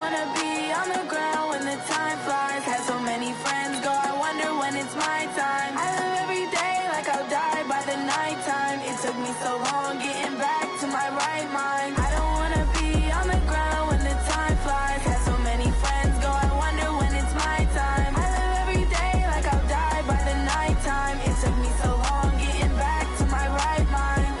Wanna be on the ground when the time flies. Had so many friends go, I wonder when it's my time. I live every day like I'll die by the nighttime. It took me so long getting back to my right mind. I don't wanna be on the ground when the time flies. Had so many friends go, I wonder when it's my time. I live every day like I'll die by the nighttime. It took me so long getting back to my right mind.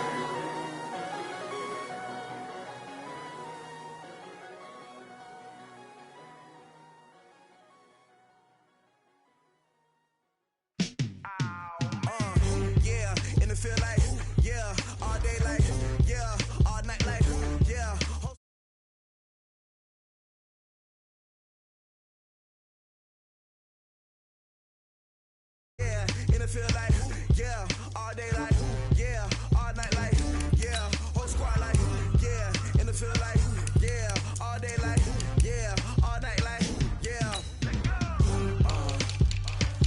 Feel like, yeah, all day like, yeah, all night like, yeah. Yeah, and it feel like, yeah, all day like, yeah, all night like, yeah, whole squad like, yeah, and it feel like, yeah, all day like, yeah, all night like, yeah.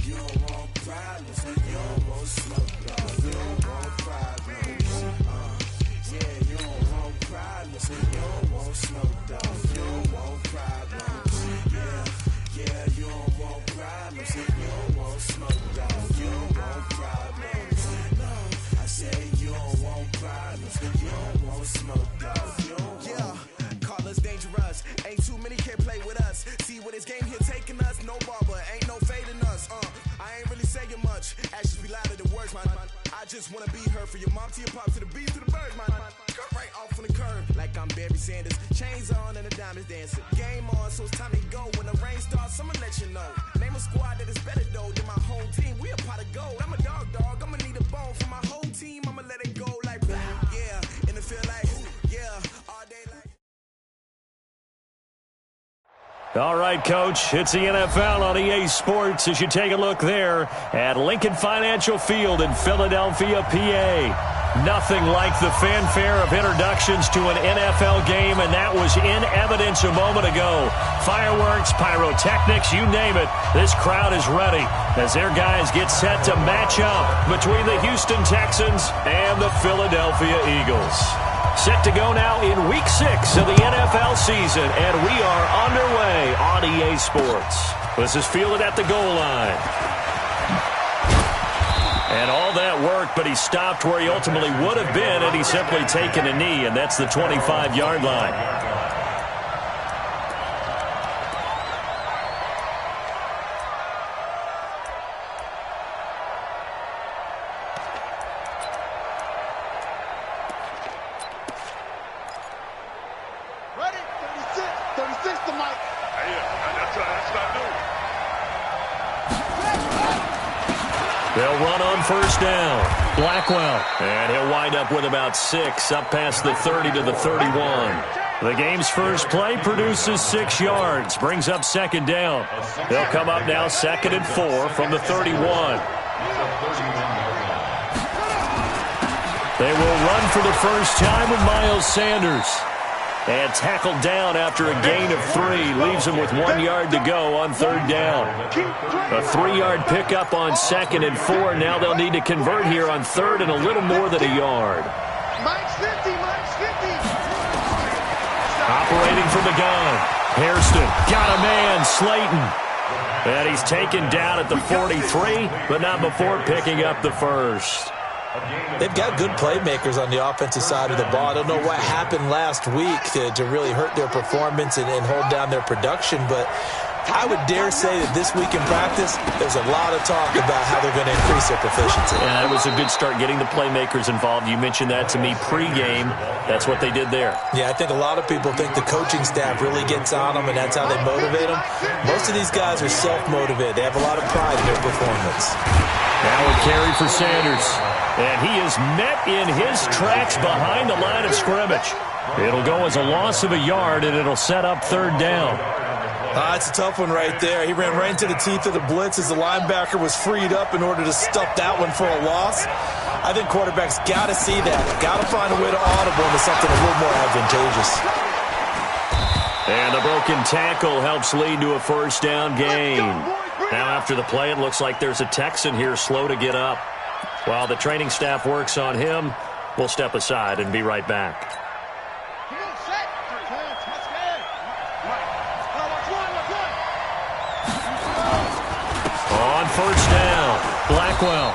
You don't want problems, you don't want smoke, you don't want problems. Yeah, you don't want problems, you don't want smoke, dog. You don't want problems. Yeah, you don't want problems, you don't want smoke, dog. You don't want problems. No, I say you don't want problems, you don't want smoke, dog. You don't want. Call us dangerous. Ain't too many can play with us. See what this game here taking us. No barber, ain't no fading us. I ain't really saying much. Actions be louder than words, man. I just wanna be heard for your mom to your pop to the beat to the birds, man. Cut right off on the curb like I'm Barry Sanders. Chains on and the diamonds dancing. Game on, so it's time to go. When the rain starts, I'ma let you know. Name a squad that is better though than my whole team. We a pot of gold. I'm a dog. I'ma need a bone for my whole team. I'ma let it go like blah. Yeah, and it feel like yeah, all day like. All right, Coach, it's the NFL on EA Sports as you take a look there at Lincoln Financial Field in Philadelphia, PA. Nothing like the fanfare of introductions to an NFL game, and that was in evidence a moment ago. Fireworks, pyrotechnics, you name it. This crowd is ready as their guys get set to match up between the Houston Texans and the Philadelphia Eagles. Set to go now in Week 6 of the NFL season, and we are underway on EA Sports. This is fielded at the goal line. And all that work, but he stopped where he ultimately would have been had he simply taken a knee, and that's the 25-yard line. They'll run on first down. Blackwell. And he'll wind up with about 6 up past the 30 to the 31. The game's first play produces 6 yards. Brings up second down. They'll come up now 2nd and 4 from the 31. They will run for the first time with Miles Sanders. And tackled down after a gain of 3. Leaves him with 1 yard to go on third down. A 3-yard pickup on 2nd and 4. Now they'll need to convert here on third and a little more than a yard. Operating from the gun. Hairston got a man, Slayton. And he's taken down at the 43, but not before picking up the first. They've got good playmakers on the offensive side of the ball. I don't know what happened last week to really hurt their performance and hold down their production, but I would dare say that this week in practice, there's a lot of talk about how they're going to increase their proficiency. Yeah, it was a good start getting the playmakers involved. You mentioned that to me pregame. That's what they did there. Yeah, I think a lot of people think the coaching staff really gets on them, and that's how they motivate them. Most of these guys are self-motivated. They have a lot of pride in their performance. Now a carry for Sanders. And he is met in his tracks behind the line of scrimmage. It'll go as a loss of a yard, and it'll set up third down. It's a tough one right there. He ran right into the teeth of the blitz as the linebacker was freed up in order to stuff that one for a loss. I think quarterbacks got to see that. Got to find a way to audible into something a little more advantageous. And the broken tackle helps lead to a first down gain. Now after the play, it looks like there's a Texan here slow to get up. While the training staff works on him, we'll step aside and be right back. Blackwell.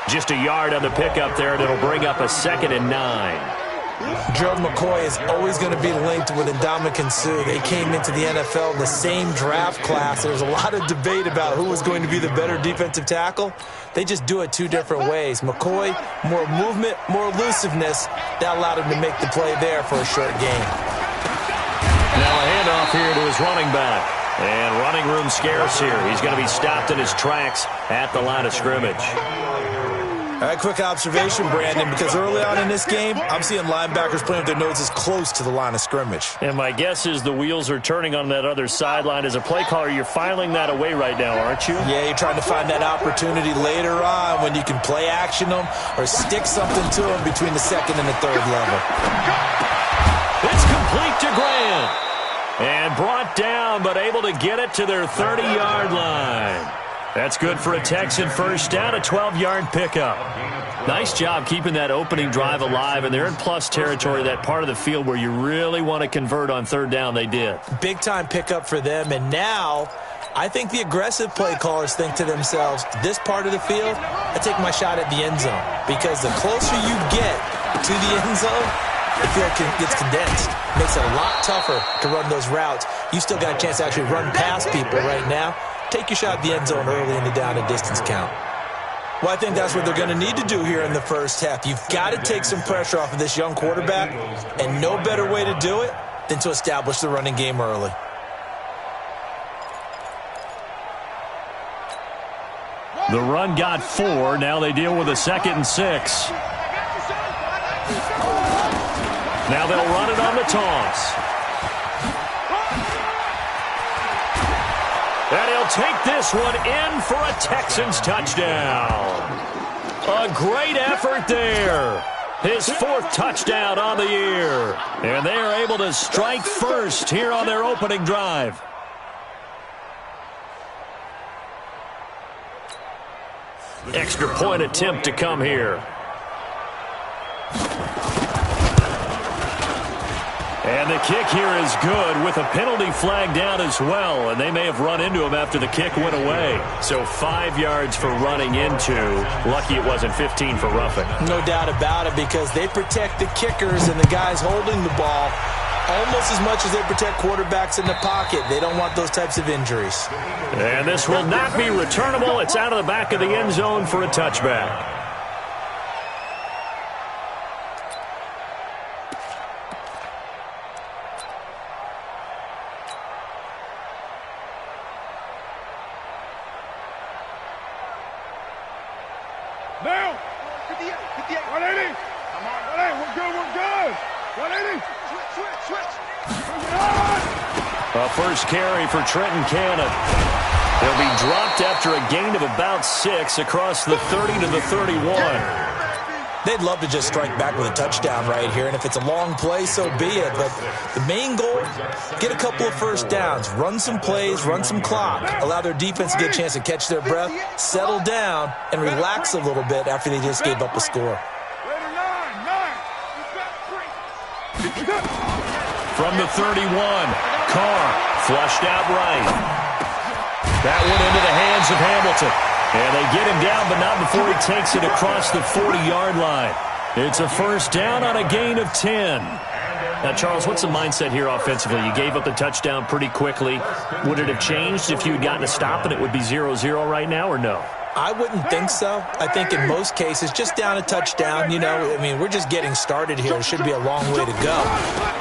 Just a yard on the pickup there, and it'll bring up a 2nd and 9. Gerald McCoy is always going to be linked with Ndamukong Suh. They came into the NFL in the same draft class. There's a lot of debate about who was going to be the better defensive tackle. They just do it two different ways. McCoy, more movement, more elusiveness. That allowed him to make the play there for a short gain. Now a handoff here to his running back. And running room scarce here. He's going to be stopped in his tracks at the line of scrimmage. All right, quick observation, Brandon, because early on in this game, I'm seeing linebackers playing with their noses close to the line of scrimmage. And my guess is the wheels are turning on that other sideline. As a play caller, you're filing that away right now, aren't you? Yeah, you're trying to find that opportunity later on when you can play action them or stick something to them between the 2nd and the 3rd level. It's complete to Grant. And brought down, but able to get it to their 30-yard line. That's good for a Texan first down, a 12-yard pickup. Nice job keeping that opening drive alive, and they're in plus territory, that part of the field where you really want to convert on 3rd down. They did. Big-time pickup for them, and now I think the aggressive play callers think to themselves, this part of the field, I take my shot at the end zone, because the closer you get to the end zone, the field gets condensed. Makes it a lot tougher to run those routes. You still got a chance to actually run past people right now. Take your shot at the end zone early in the down and distance count. Well, I think that's what they're going to need to do here in the first half. You've got to take some pressure off of this young quarterback, and no better way to do it than to establish the running game early. The run got 4. Now they deal with a 2nd and 6. Now they'll run it on the toss. And he'll take this one in for a Texans touchdown. A great effort there. His 4th touchdown on the year. And they are able to strike first here on their opening drive. Extra point attempt to come here. And the kick here is good with a penalty flag down as well. And they may have run into him after the kick went away. So 5 yards for running into. Lucky it wasn't 15 for roughing. No doubt about it, because they protect the kickers and the guys holding the ball almost as much as they protect quarterbacks in the pocket. They don't want those types of injuries. And this will not be returnable. It's out of the back of the end zone for a touchback. Now, 58, 180. Come on, 180, we're good. 180, switch. A first carry for Trenton Cannon. He'll be dropped after a gain of about 6 across the 30 to the 31. They'd love to just strike back with a touchdown right here, and if it's a long play, so be it. But the main goal, get a couple of first downs, run some plays, run some clock, allow their defense to get a chance to catch their breath, settle down, and relax a little bit after they just gave up a score. From the 31, Carr flushed out right. That one into the hands of Hamilton. And they get him down, but not before he takes it across the 40-yard line. It's a first down on a gain of 10. Now, Charles, what's the mindset here offensively? You gave up the touchdown pretty quickly. Would it have changed if you had gotten a stop and it would be 0-0 right now, or no? I wouldn't think so. I think in most cases, just down a touchdown, you know, I mean, we're just getting started here. It should be a long way to go.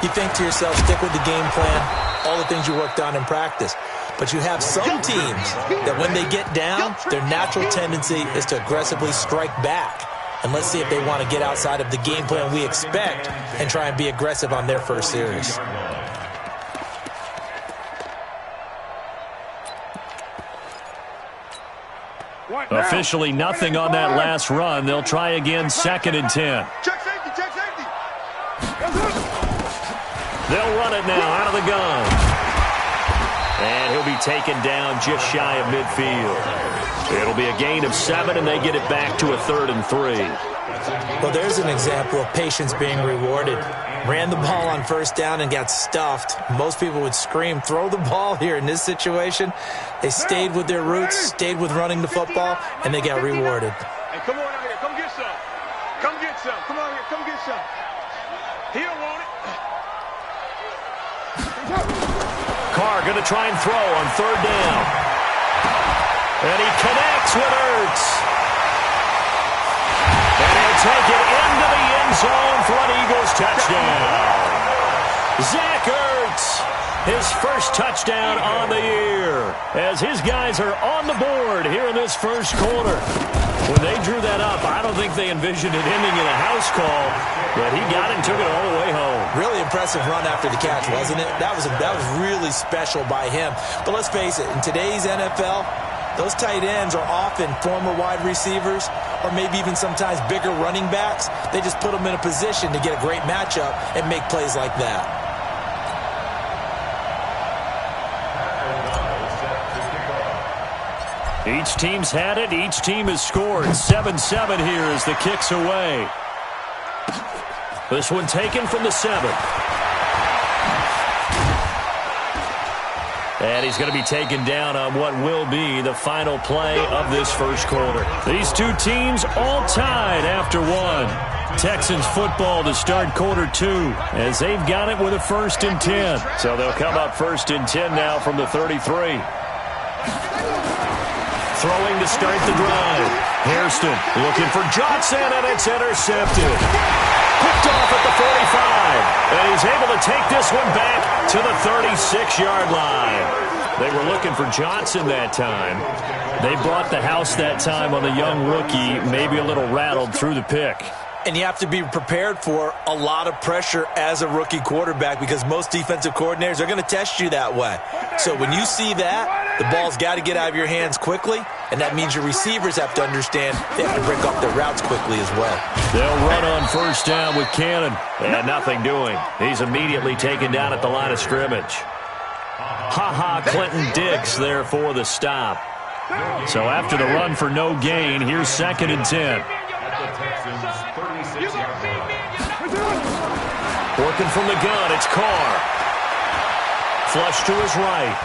You think to yourself, stick with the game plan, all the things you worked on in practice. But you have some teams that when they get down, their natural tendency is to aggressively strike back. And let's see if they want to get outside of the game plan we expect and try and be aggressive on their first series. Officially nothing on that last run. They'll try again, 2nd and 10. Check safety. They'll run it now out of the gun. And he'll be taken down just shy of midfield. It'll be a gain of 7, and they get it back to a 3rd and 3. Well, there's an example of patience being rewarded. Ran the ball on first down and got stuffed. Most people would scream, throw the ball here. In this situation, they stayed with their roots, stayed with running the football, and they got rewarded. Hey, come on out here. Come get some. Come get some. Come on here. Come get some. He don't want it. Carr going to try and throw on third down. And he connects with Ertz. And he'll take it into the end zone for an Eagles touchdown. Zach Ertz, his first touchdown on the year, as his guys are on the board here in this first quarter. When they drew that up, I don't think they envisioned it ending in a house call, but he got it and took it all the way home. Really impressive run after the catch, wasn't it? That was really special by him. But let's face it, in today's NFL, those tight ends are often former wide receivers or maybe even sometimes bigger running backs. They just put them in a position to get a great matchup and make plays like that. Each team's had it. Each team has scored. 7-7 here as the kick's away. This one taken from the 7. And he's going to be taken down on what will be the final play of this first quarter. These two teams all tied after one. Texans football to start quarter 2 as they've got it with a 1st and 10. So they'll come up 1st and 10 now from the 33. Throwing to start the drive. Hairston looking for Johnson, and it's intercepted. Picked off at the 45. And he's able to take this one back to the 36-yard line. They were looking for Johnson that time. They brought the house that time on the young rookie, maybe a little rattled through the pick. And you have to be prepared for a lot of pressure as a rookie quarterback because most defensive coordinators are going to test you that way. So when you see that, the ball's got to get out of your hands quickly, and that means your receivers have to understand they have to break off their routes quickly as well. They'll run on first down with Cannon, and nothing doing. He's immediately taken down at the line of scrimmage. Clinton Dix there for the stop. So after the run for no gain, here's 2nd and 10. Working from the gun, it's Carr. Flush to his right.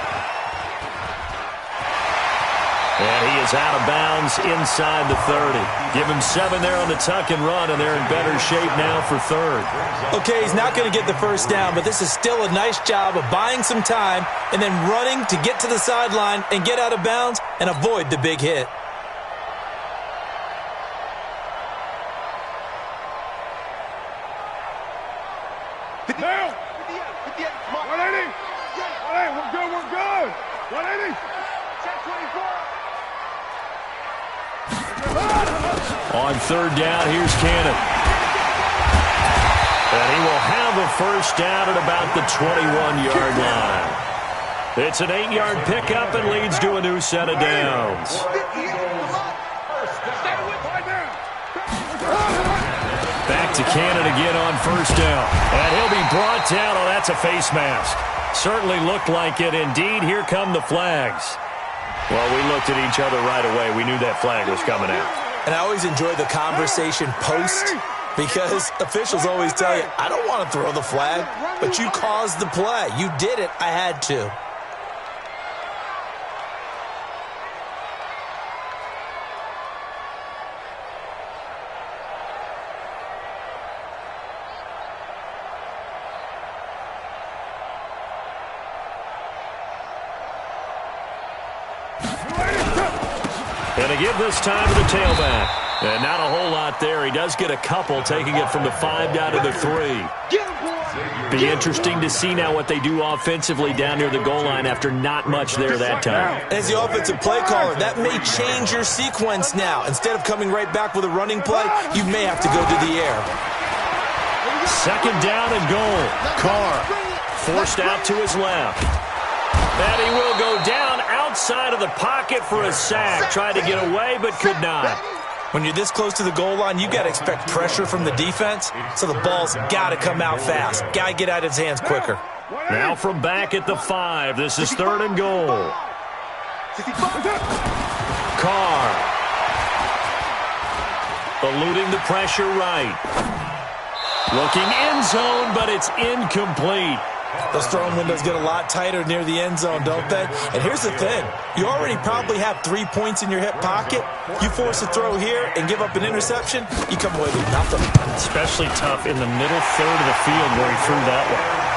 And he is out of bounds inside the 30. Give him 7 there on the tuck and run, and they're in better shape now for 3rd. Okay, he's not going to get the first down, but this is still a nice job of buying some time and then running to get to the sideline and get out of bounds and avoid the big hit. Now! 180! 180! We're good! 180! Check 24! On 3rd down, here's Cannon. And he will have a first down at about the 21-yard line. It's an 8-yard pickup and leads to a new set of downs. Back to Cannon again on first down. And he'll be brought down. Oh, that's a face mask. Certainly looked like it. Indeed, here come the flags. Well, we looked at each other right away. We knew that flag was coming out. And I always enjoy the conversation post because officials always tell you, I don't want to throw the flag, but you caused the play. You did it. I had to. And to give this time to the tailback. And not a whole lot there. He does get a couple, taking it from the 5 down to the 3. Be interesting to see now what they do offensively down near the goal line after not much there that time. As the offensive play caller, that may change your sequence now. Instead of coming right back with a running play, you may have to go to the air. 2nd down and goal. Carr forced out to his left. And he will go down outside of the pocket for a sack. Tried to get away, but could not. When you're this close to the goal line, you got to expect pressure from the defense, so the ball's got to come out fast. Got to get out of his hands quicker. Now from back at the 5, this is 3rd and goal. Carr. Eluding the pressure right. Looking end zone, but it's incomplete. Those throwing windows get a lot tighter near the end zone, don't they? And here's the thing. You already probably have 3 points in your hip pocket. You force a throw here and give up an interception, you come away with nothing. Especially tough in the middle third of the field where he threw that one.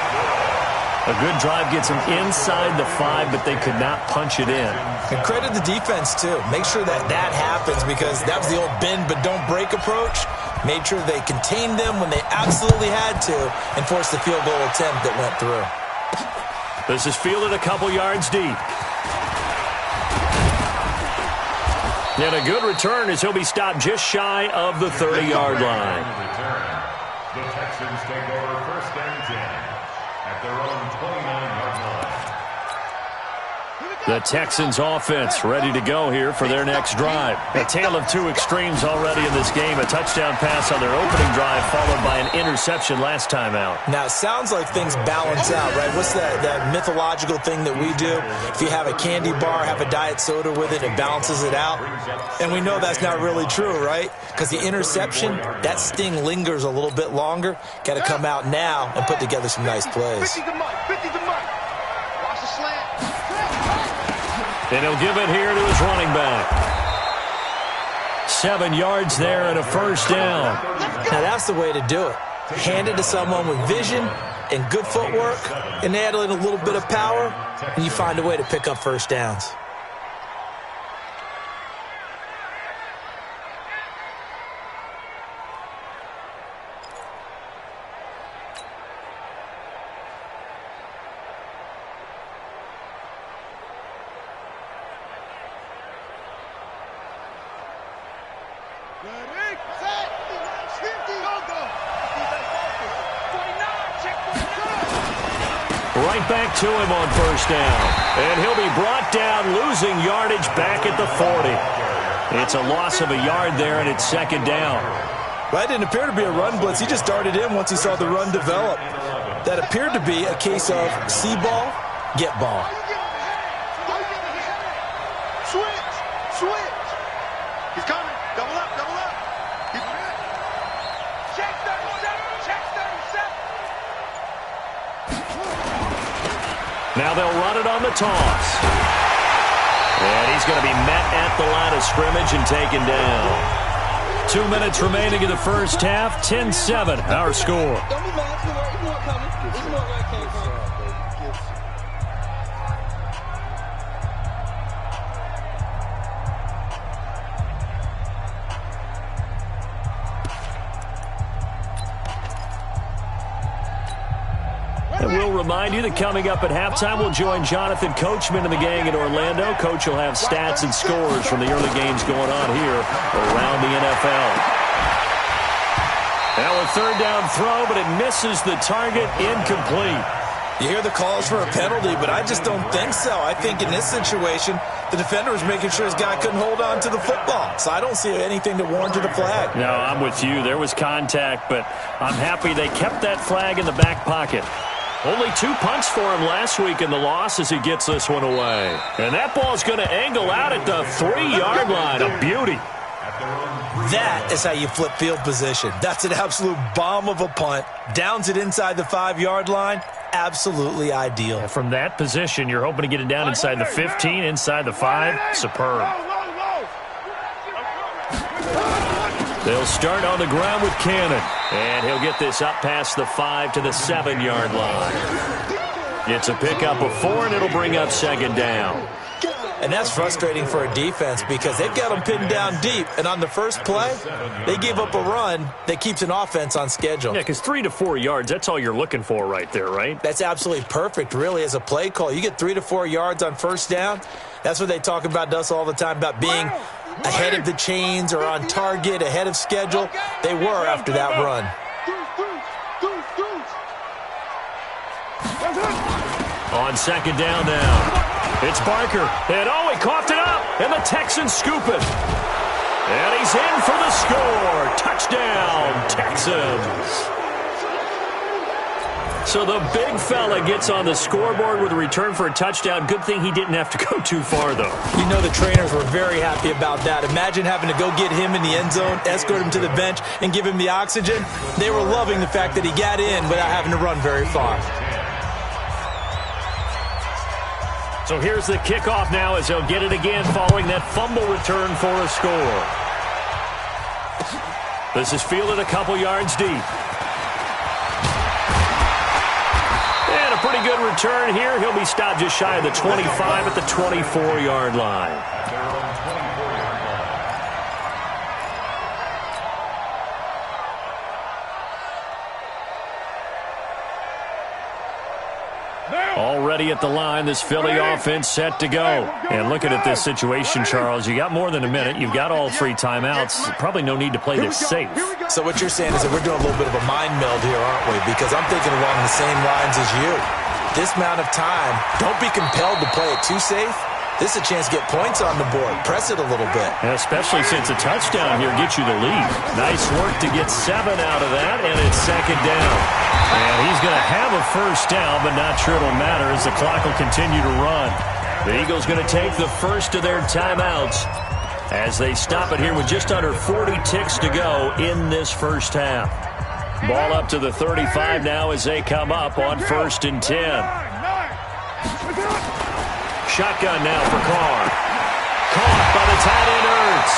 A good drive gets them inside the 5, but they could not punch it in. And credit the defense, too. Make sure that happens because that was the old bend but don't break approach. Made sure they contained them when they absolutely had to and forced the field goal attempt that went through. This is fielded a couple yards deep. And a good return as he'll be stopped just shy of the 30-yard line. The Texans take over 1st and 10 at their own 29-yard line. The Texans offense ready to go here for their next drive. A tale of two extremes already in this game. A touchdown pass on their opening drive followed by an interception last time out. Now, it sounds like things balance out, right? What's that mythological thing that we do? If you have a candy bar, have a diet soda with it, it balances it out. And we know that's not really true, right? Because the interception, that sting lingers a little bit longer. Got to come out now and put together some nice plays. 50 to Mike. 50 to Mike. Watch the slant. And he'll give it here to his running back. 7 yards there and a first down. Now, that's the way to do it. Hand it to someone with vision and good footwork, and add in a little bit of power, and you find a way to pick up first downs. Right back to him on first down. And he'll be brought down, losing yardage back at the 40. It's a loss of a yard there, and it's second down. Well, that didn't appear to be a run blitz. He just darted in once he saw the run develop. That appeared to be a case of see ball, get ball. Switch. Switch. He's coming. Double up. Double up. Check 37. Check 37. Now they'll run it on the toss. And he's going to be met at the line of scrimmage and taken down. 2 minutes remaining in the first half. 10-7, our score. Don't be mad. It's more coming. It's more where it came from. And we'll remind you that coming up at halftime, we'll join Jonathan Coachman and the gang in Orlando. Coach will have stats and scores from the early games going on here around the NFL. Now a third down throw, but it misses the target, incomplete. You hear the calls for a penalty, but I just don't think so. I think in this situation, the defender was making sure his guy couldn't hold on to the football. So I don't see anything to warrant a flag. No, I'm with you. There was contact, but I'm happy they kept that flag in the back pocket. Only 2 punts for him last week in the loss as he gets this one away. And that ball's going to angle out at the 3-yard line. A beauty. That is how you flip field position. That's an absolute bomb of a punt. Downs it inside the 5-yard line. Absolutely ideal. And from that position, you're hoping to get it down inside the 15, inside the 5. Superb. They'll start on the ground with Cannon. And he'll get this up past the 5 to the 7-yard line. It's a pickup of 4, and it'll bring up second down. And that's frustrating for a defense because they've got them pinned down deep. And on the first play, they give up a run that keeps an offense on schedule. Yeah, because 3 to 4 yards, that's all you're looking for right there, right? That's absolutely perfect, really, as a play call. You get 3 to 4 yards on first down. That's what they talk about us all the time, about being ahead of the chains or on target, ahead of schedule. They were after that run. On second down now. It's Barker. And he coughed it up. And the Texans scoop it. And he's in for the score. Touchdown, Texans. So the big fella gets on the scoreboard with a return for a touchdown. Good thing he didn't have to go too far, though. You know the trainers were very happy about that. Imagine having to go get him in the end zone, escort him to the bench, and give him the oxygen. They were loving the fact that he got in without having to run very far. So here's the kickoff now as they'll get it again following that fumble return for a score. This is fielded a couple yards deep. And a pretty good return here. He'll be stopped just shy of the 25 at the 24-yard line. Already at the line, this Philly offense set to go. And looking at this situation, Charles, you got more than a minute. You've got all 3 timeouts. Probably no need to play this safe. So what you're saying is that we're doing a little bit of a mind meld here, aren't we? Because I'm thinking along the same lines as you. This amount of time, don't be compelled to play it too safe. This is a chance to get points on the board. Press it a little bit. And especially since a touchdown here gets you the lead. Nice work to get 7 out of that, and it's second down. And he's going to have a first down, but not sure it'll matter as the clock will continue to run. The Eagles going to take the first of their timeouts as they stop it here with just under 40 ticks to go in this first half. Ball up to the 35 now as they come up on 1st and 10. Shotgun now for Carr. Caught by the tight end Ertz.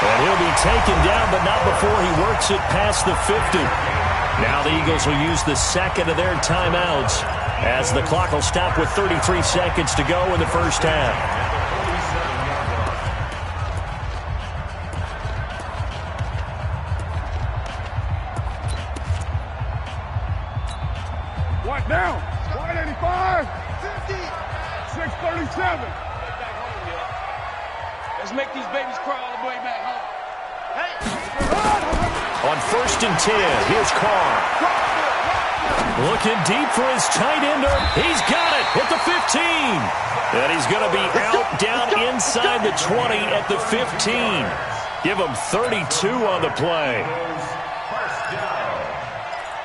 And he'll be taken down, but not before he works it past the 50. Now the Eagles will use the second of their timeouts as the clock will stop with 33 seconds to go in the first half. What now? 185. 637. Let's make these babies cry all the way back home. On 1st and 10, here's Carr. Looking deep for his tight ender. He's got it at the 15. And he's going to be out down inside the 20 at the 15. Give him 32 on the play. First down.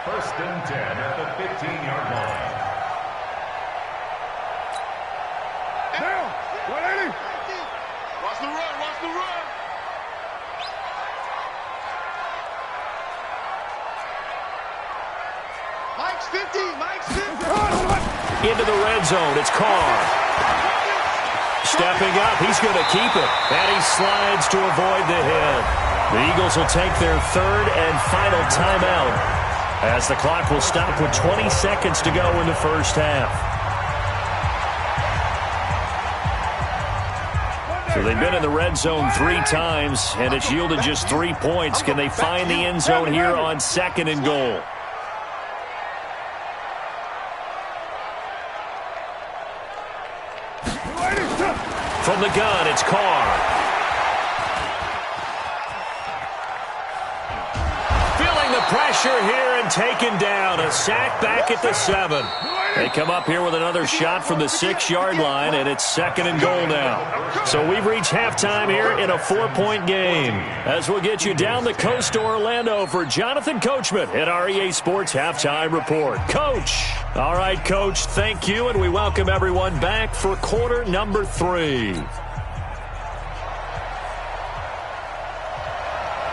1st and 10 at the 15-yard line. Now, 180. Watch the run, watch the run. Mike's 50, Mike's 50. Into the red zone, it's Carr. Stepping up, he's going to keep it. And he slides to avoid the hit. The Eagles will take their 3rd and final timeout as the clock will stop with 20 seconds to go in the first half. So they've been in the red zone 3 times, and it's yielded just 3 points. Can they find the end zone here on 2nd and goal? From the gun, it's Carr. Feeling the pressure here and taken down. A sack back at the 7. They come up here with another shot from the 6-yard line, and it's 2nd and goal now. So we've reached halftime here in a 4-point game. As we'll get you down the coast to Orlando for Jonathan Coachman at our EA Sports Halftime Report. Coach. All right, Coach, thank you, and we welcome everyone back for quarter number 3.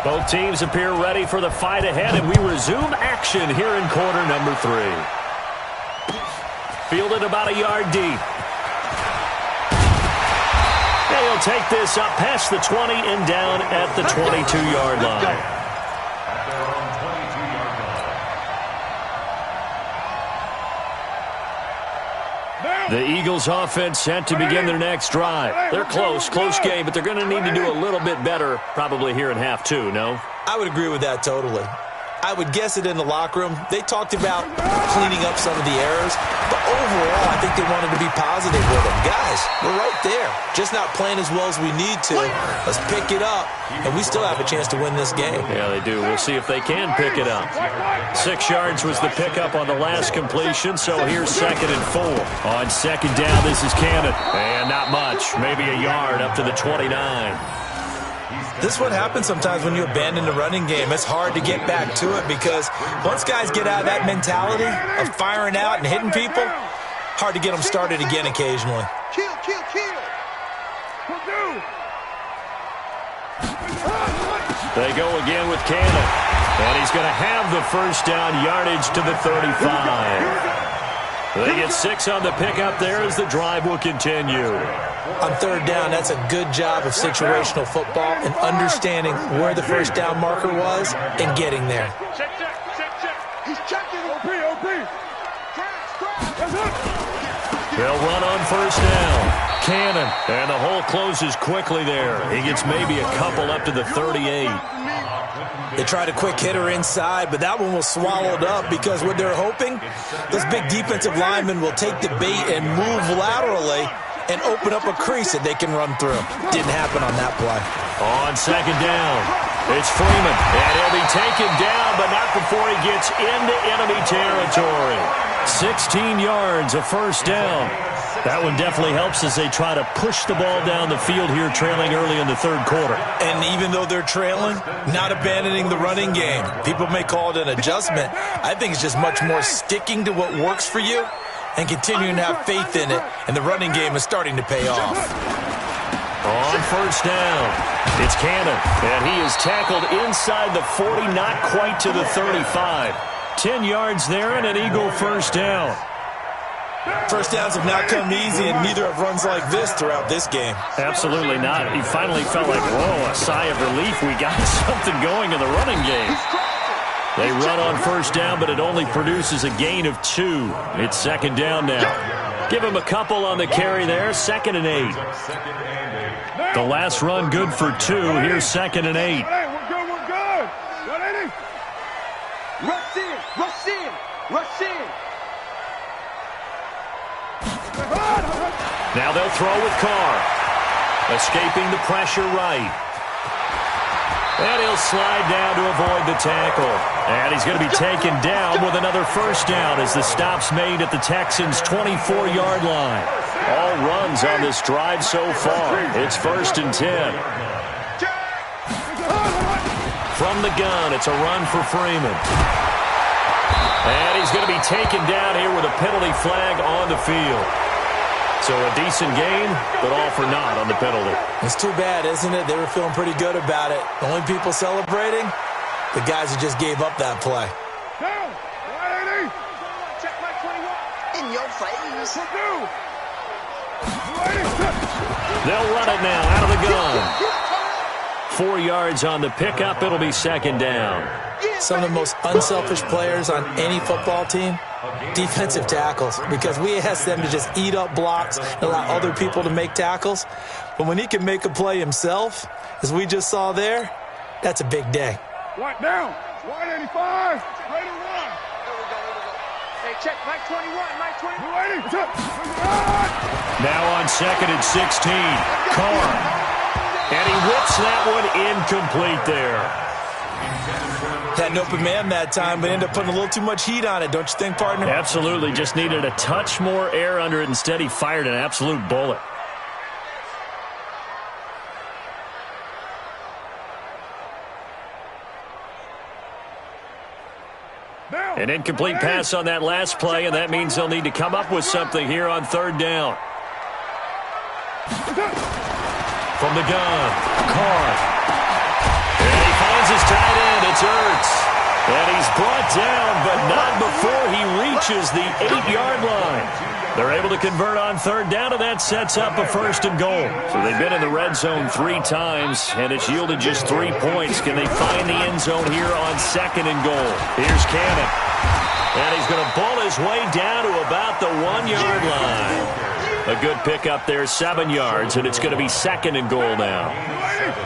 Both teams appear ready for the fight ahead, and we resume action here in quarter number 3. Fielded about a yard deep. And he'll take this up past the 20 and down at the 22-yard line. At their own 22-yard line. The Eagles offense set to begin their next drive. They're close game, but they're going to need to do a little bit better probably here in half 2, no? I would agree with that totally. I would guess it in the locker room. They talked about cleaning up some of the errors, but overall, I think they wanted to be positive with them. Guys, we're right there. Just not playing as well as we need to. Let's pick it up, and we still have a chance to win this game. Yeah, they do. We'll see if they can pick it up. 6 yards was the pickup on the last completion, so here's 2nd and 4. On 2nd down, this is Cannon. And not much, maybe a yard up to the 29. This is what happens sometimes when you abandon the running game. It's hard to get back to it because once guys get out of that mentality of firing out and hitting people, hard to get them started again occasionally. Kill, kill, kill. They go again with Cannon. And he's going to have the first down, yardage to the 35. They get 6 on the pickup there as the drive will continue. On third down, that's a good job of situational football and understanding where the first down marker was and getting there. Check, check, check, check. He's checking. OP. They'll run on first down. Cannon, and the hole closes quickly there. He gets maybe a couple up to the 38. They tried a quick hitter inside, but that one was swallowed up because what they're hoping, this big defensive lineman will take the bait and move laterally and open up a crease that they can run through. Didn't happen on that play. On second down, it's Freeman, and he'll be taken down, but not before he gets into enemy territory. 16 yards, a first down. That one definitely helps as they try to push the ball down the field here, trailing early in the third quarter. And even though they're trailing, not abandoning the running game. People may call it an adjustment. I think it's just much more sticking to what works for you and continuing to have faith in it, and the running game is starting to pay off. On first down, it's Cannon, and he is tackled inside the 40, not quite to the 35. 10 yards there and an Eagle first down. First downs have not come easy, and neither have runs like this throughout this game. Absolutely not. He finally felt like, whoa, a sigh of relief. We got something going in the running game. They run on first down, but it only produces a gain of 2. It's second down now. Give him a couple on the carry there. 2nd and 8. The last run good for 2. Here's 2nd and 8. We're good. Rush in. Now they'll throw with Carr. Escaping the pressure right. And he'll slide down to avoid the tackle. And he's going to be taken down with another first down as the stop's made at the Texans' 24-yard line. All runs on this drive so far. It's 1st and 10. From the gun, it's a run for Freeman. And he's going to be taken down here with a penalty flag on the field. So a decent game, but all for naught on the penalty. It's too bad, isn't it? They were feeling pretty good about it. The only people celebrating, the guys who just gave up that play. Down. 180. Check my 21. In your face. They'll run it now out of the gun. 4 yards on the pickup. It'll be second down. Some of the most unselfish players on any football team, defensive tackles, because we ask them to just eat up blocks and allow other people to make tackles. But when he can make a play himself, as we just saw there, that's a big day. Right down. 185. Ready to run. There we go. Hey, check Mike 21. Mike 21. Now on 2nd and 16. Carr. And he whips that one incomplete there. Had an open man that time, but ended up putting a little too much heat on it, don't you think, partner? Absolutely. Just needed a touch more air under it. Instead, he fired an absolute bullet. An incomplete pass on that last play, and that means they'll need to come up with something here on third down. From the gun, Carr. And he finds his tight end. It's Ertz. And he's brought down, but not before he reaches the 8-yard line. They're able to convert on third down, and that sets up a 1st and goal. So they've been in the red zone 3 times, and it's yielded just 3 points. Can they find the end zone here on 2nd and goal? Here's Cannon. And he's going to bull his way down to about the 1-yard line. A good pickup there, 7 yards, and it's going to be 2nd and goal now.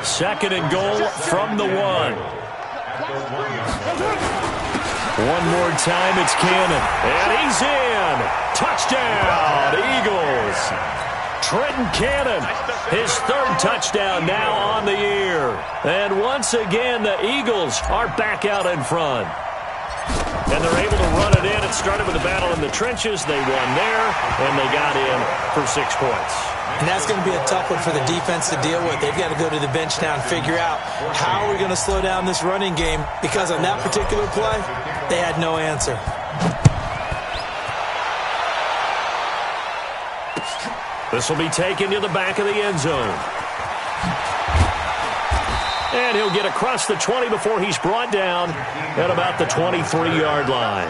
2nd and goal from the 1. One more time, it's Cannon. And he's in. Touchdown, Eagles. Trenton Cannon, his 3rd touchdown now on the year. And once again, the Eagles are back out in front. and they're able to run it in. It started with a battle in the trenches. They won there, and they got in for 6 points. And that's going to be a tough one for the defense to deal with. They've got to go to the bench now and figure out how we're going to slow down this running game, because on that particular play, they had no answer. This will be taken to the back of the end zone. And he'll get across the 20 before he's brought down at about the 23-yard line.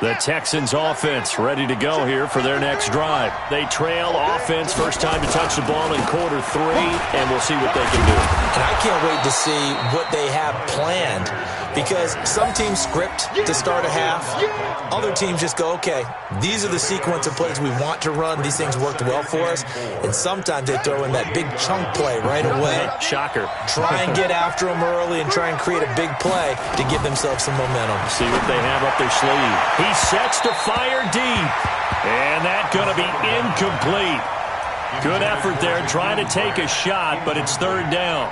The Texans offense ready to go here for their next drive. They trail offense, first time to touch the ball in quarter 3, and we'll see what they can do. And I can't wait to see what they have planned, because some teams script to start a half. Other teams just go, okay, these are the sequence of plays we want to run. These things worked well for us. And sometimes they throw in that big chunk play right away. Shocker. Try and get after them early and try and create a big play to give themselves some momentum. See what they have up their sleeve. He sets to fire deep. And that's going to be incomplete. Good effort there trying to take a shot, but it's third down.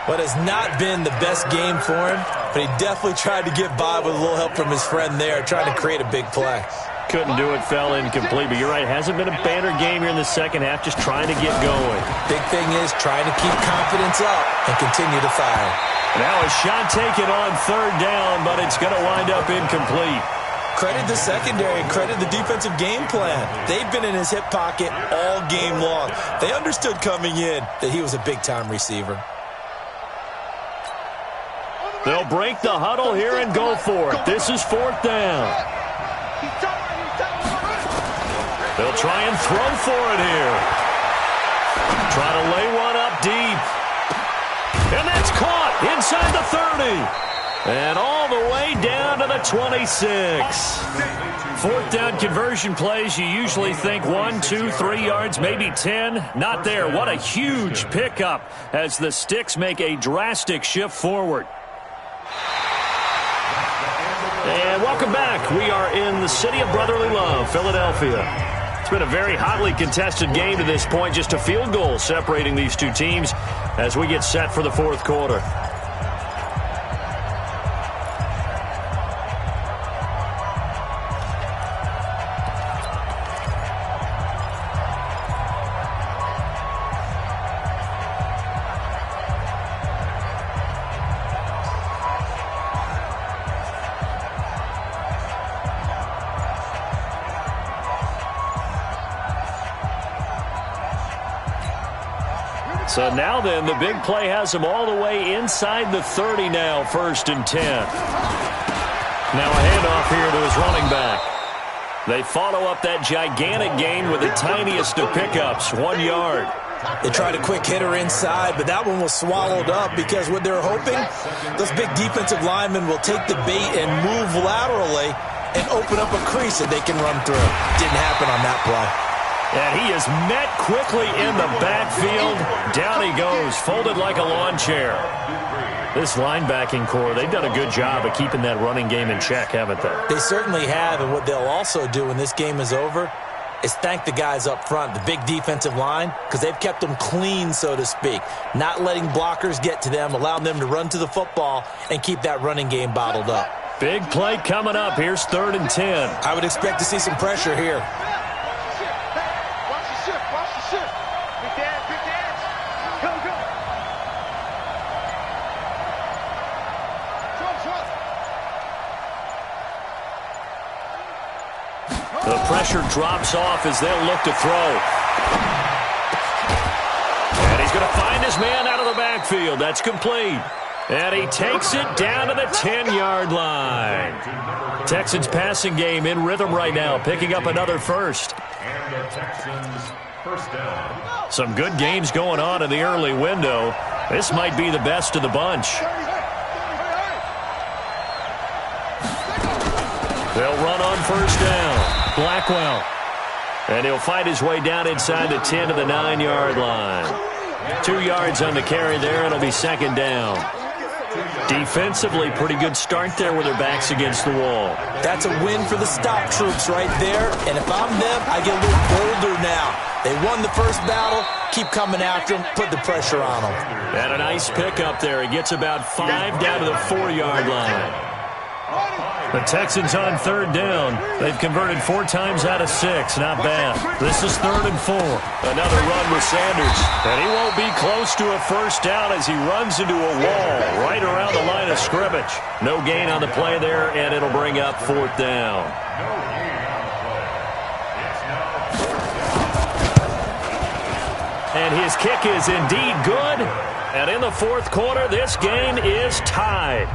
What has not been the best game for him, but he definitely tried to get by with a little help from his friend there, trying to create a big play. Couldn't do it, fell incomplete, but you're right, hasn't been a banner game here in the second half, just trying to get going. Big thing is trying to keep confidence up and continue to fire. Now a shot taken on third down, but it's going to wind up incomplete. Credit the secondary, credit the defensive game plan. They've been in his hip pocket all game long. They understood coming in that he was a big-time receiver. They'll break the huddle here and go for it. This is fourth down. They'll try and throw for it here. Try to lay one up deep. And that's caught inside the 30. And all the way down to the 26. Fourth down conversion plays, you usually think 1, 2, 3 yards, maybe 10. Not there. What a huge pickup as the Sticks make a drastic shift forward. And welcome back. We are in the city of brotherly love, Philadelphia. It's been a very hotly contested game to this point. Just a field goal separating these two teams as we get set for the fourth quarter. So now then, the big play has them all the way inside the 30 now, 1st and 10. Now a handoff here to his running back. They follow up that gigantic gain with the tiniest of pickups, 1 yard. They tried a quick hitter inside, but that one was swallowed up because what they're hoping, those big defensive linemen will take the bait and move laterally and open up a crease that they can run through. Didn't happen on that play. And he is met quickly in the backfield. Down he goes, folded like a lawn chair. This linebacking core, they've done a good job of keeping that running game in check, haven't they? They certainly have, and what they'll also do when this game is over is thank the guys up front, the big defensive line, because they've kept them clean, so to speak. Not letting blockers get to them, allowing them to run to the football and keep that running game bottled up. Big play coming up. Here's 3rd and 10. I would expect to see some pressure here. The pressure drops off as they'll look to throw. And he's going to find his man out of the backfield. That's complete. And he takes it down to the 10-yard line. Texans passing game in rhythm right now, picking up another first. And the Texans first down. Some good games going on in the early window. This might be the best of the bunch. They'll run on first down. Blackwell. And he'll fight his way down inside the 10 to the 9-yard line. 2 yards on the carry there, and it'll be 2nd down. Defensively, pretty good start there with their backs against the wall. That's a win for the stop troops right there. And if I'm them, I get a little bolder now. They won the first battle. Keep coming after them. Put the pressure on them. And a nice pickup there. He gets about 5 down to the 4-yard line. The Texans on 3rd down. They've converted 4 times out of 6. Not bad. This is 3rd and 4. Another run with Sanders. And he won't be close to a first down as he runs into a wall right around the line of scrimmage. No gain on the play there, and it'll bring up 4th down. And his kick is indeed good. And in the 4th quarter, this game is tied.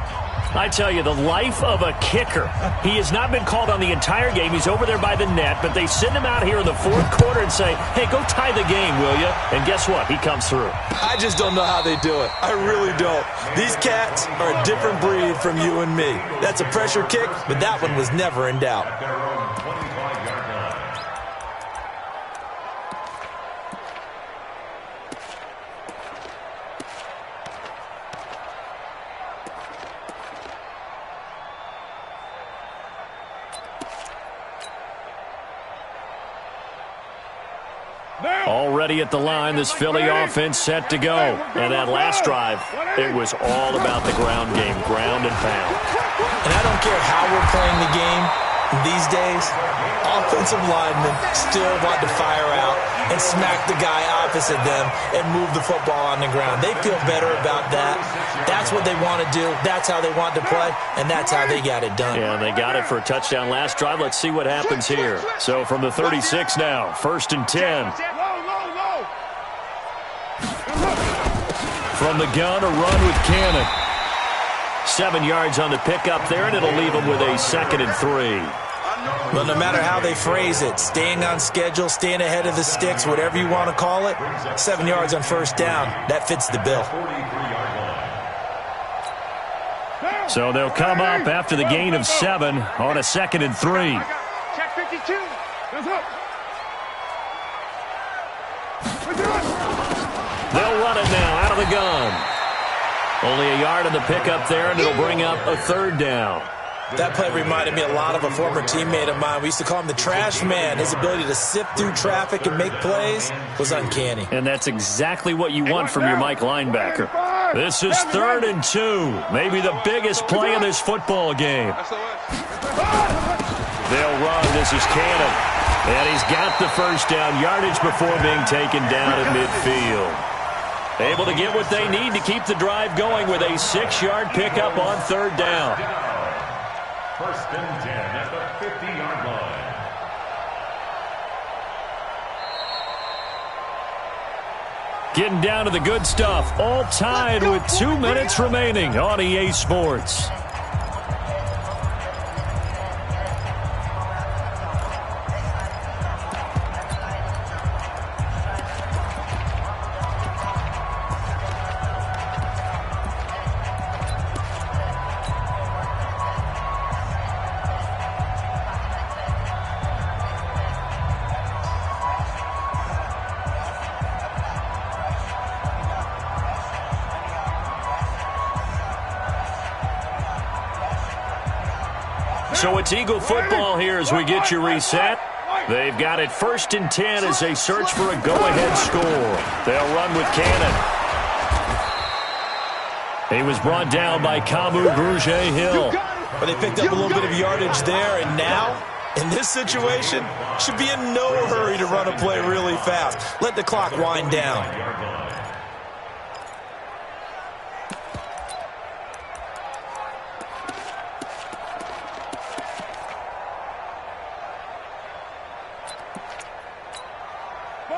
I tell you, the life of a kicker. He has not been called on the entire game. He's over there by the net, but they send him out here in the 4th quarter and say, hey, go tie the game, will you? And guess what? He comes through. I just don't know how they do it. I really don't. These cats are a different breed from you and me. That's a pressure kick, but that one was never in doubt. Already at the line, this Philly offense set to go. And that last drive, it was all about the ground game, ground and pound. And I don't care how we're playing the game these days, offensive linemen still want to fire out and smack the guy opposite them and move the football on the ground. They feel better about that. That's what they want to do. That's how they want to play, and that's how they got it done. Yeah, they got it for a touchdown last drive. Let's see what happens here. So from the 36 now, 1st and 10. From the gun, a run with Cannon. 7 yards on the pickup there, and it'll leave them with a 2nd and 3. Well, no matter how they phrase it, staying on schedule, staying ahead of the sticks, whatever you want to call it, 7 yards on 1st down, that fits the bill. So they'll come up after the gain of 7 on a 2nd and 3. Check 52. They'll run it now out of the gun. Only a yard on the pickup there, and it'll bring up a 3rd down. That play reminded me a lot of a former teammate of mine. We used to call him the trash man. His ability to sift through traffic and make plays was uncanny. And that's exactly what you want from your Mike linebacker. This is 3rd and 2. Maybe the biggest play in this football game. They'll run. This is Cannon. And he's got the first down yardage before being taken down at midfield. Able to get what they need to keep the drive going with a 6-yard pickup on 3rd down. 1st and 10 at the 50-yard line. Getting down to the good stuff. All tied with 2 minutes remaining on EA Sports. So it's Eagle football here as we get you reset. They've got it 1st and 10 as they search for a go-ahead score. They'll run with Cannon. He was brought down by Kamu Grugier-Hill. But they picked up a little bit of yardage there, and now, in this situation, should be in no hurry to run a play really fast. Let the clock wind down.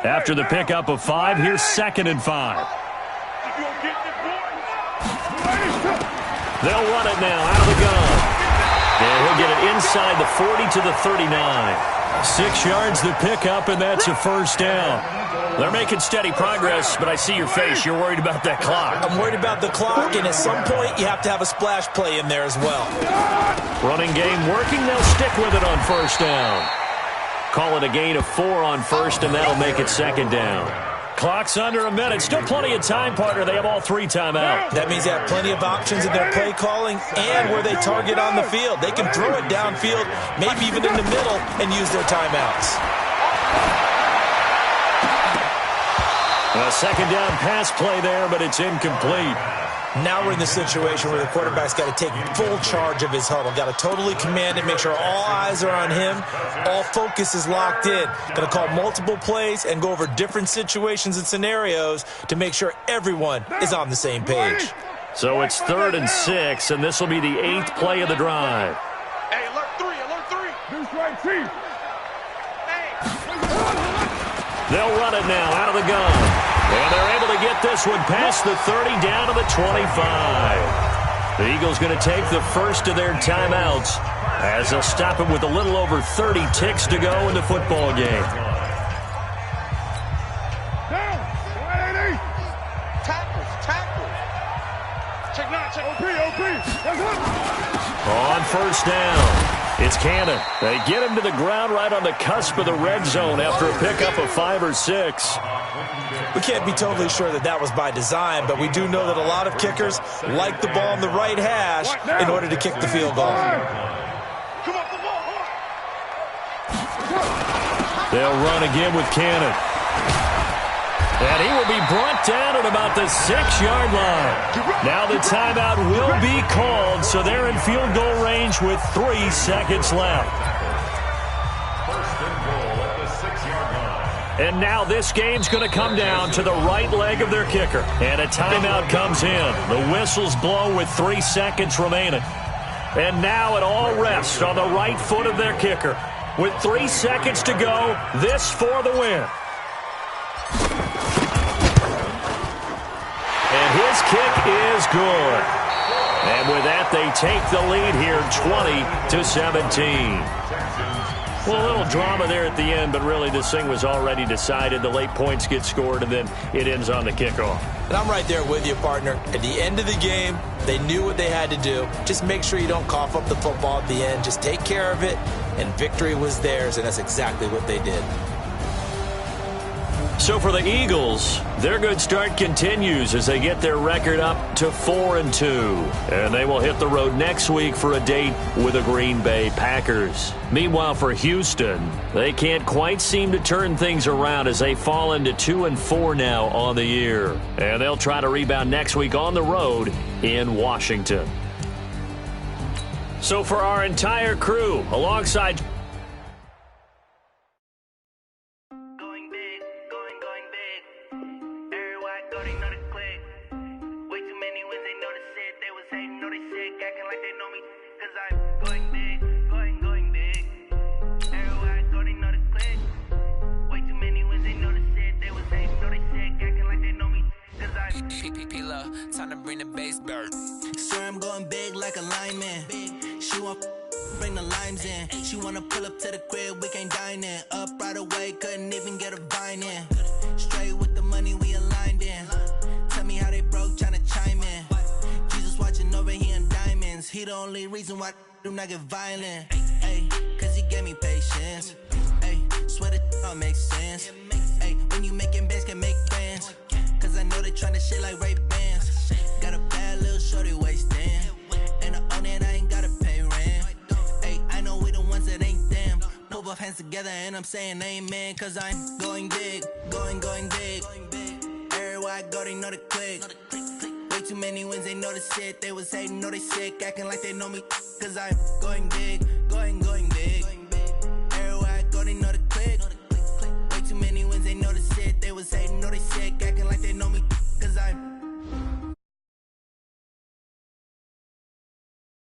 After the pickup of 5, here's 2nd and 5. They'll run it now out of the gun. And he'll get it inside the 40 to the 39. 6 yards the pickup, and that's a 1st down. They're making steady progress, but I see your face. You're worried about that clock. I'm worried about the clock, and at some point you have to have a splash play in there as well. Running game working. They'll stick with it on 1st down. Call it a gain of 4 on 1st, and that'll make it 2nd down. Clock's under a minute. Still plenty of time, partner. They have all 3 timeouts. That means they have plenty of options in their play calling and where they target on the field. They can throw it downfield, maybe even in the middle, and use their timeouts. A second down pass play there, but it's incomplete. Now we're in the situation where the quarterback's got to take full charge of his huddle. Got to totally command it, make sure all eyes are on him. All focus is locked in. Going to call multiple plays and go over different situations and scenarios to make sure everyone is on the same page. So it's 3rd and 6, and this will be the 8th play of the drive. Hey, alert 3, alert 3. This right, Chief. They'll run it now out of the gun. And they're able to get this one past the 30 down to the 25. The Eagles going to take the first of their timeouts as they'll stop it with a little over 30 ticks to go in the football game. Down. 180. Tackle. Check 9, check. OP. That's up. On first down, it's Cannon. They get him to the ground right on the cusp of the red zone after a pickup of 5 or 6. We can't be totally sure that that was by design, but we do know that a lot of kickers like the ball on the right hash in order to kick the field goal. Come on, come on. They'll run again with Cannon. And he will be brought down at about the 6-yard line. Now the timeout will be called, so they're in field goal range with 3 seconds left. First and goal at the 6-yard line. And now this game's going to come down to the right leg of their kicker. And a timeout comes in. The whistles blow with 3 seconds remaining. And now it all rests on the right foot of their kicker. With 3 seconds to go, this for the win. And his kick is good. And with that, they take the lead here 20-17. Well, a little drama there at the end, but really this thing was already decided. The late points get scored, and then it ends on the kickoff. And I'm right there with you, partner. At the end of the game, they knew what they had to do. Just make sure you don't cough up the football at the end. Just take care of it, and victory was theirs, and that's exactly what they did. So for the Eagles, their good start continues as they get their record up to 4-2. And they will hit the road next week for a date with the Green Bay Packers. Meanwhile, for Houston, they can't quite seem to turn things around as they fall into 2-4 now on the year. And they'll try to rebound next week on the road in Washington. So for our entire crew, alongside time to bring the bass bird. Sir, I'm going big like a lineman. She want bring the limes in. She wanna pull up to the crib, we can't dine in. Up right away, couldn't even get a vine in. Straight with the money we aligned in. Tell me how they broke, tryna chime in. Jesus watching over here in diamonds. He the only reason why do not get violent. Ay, cause he gave me patience. Ay, swear that all makes sense. Ay, when you making bands can make friends. Cause I know they tryna shit like Ray-Bans. Got a bad little shorty wasting. And I own it, I ain't gotta pay rent. Ay, I know we the ones that ain't them. Put both hands together and I'm saying amen. Cause I'm going big, going big. Everywhere I go, they know the click. Way too many wins, they know the shit. They was hating, know they sick, acting like they know me. Cause I'm going big, going big. Everywhere I go, they know the click. Way too many wins, they know the shit. They was hating, know they sick, acting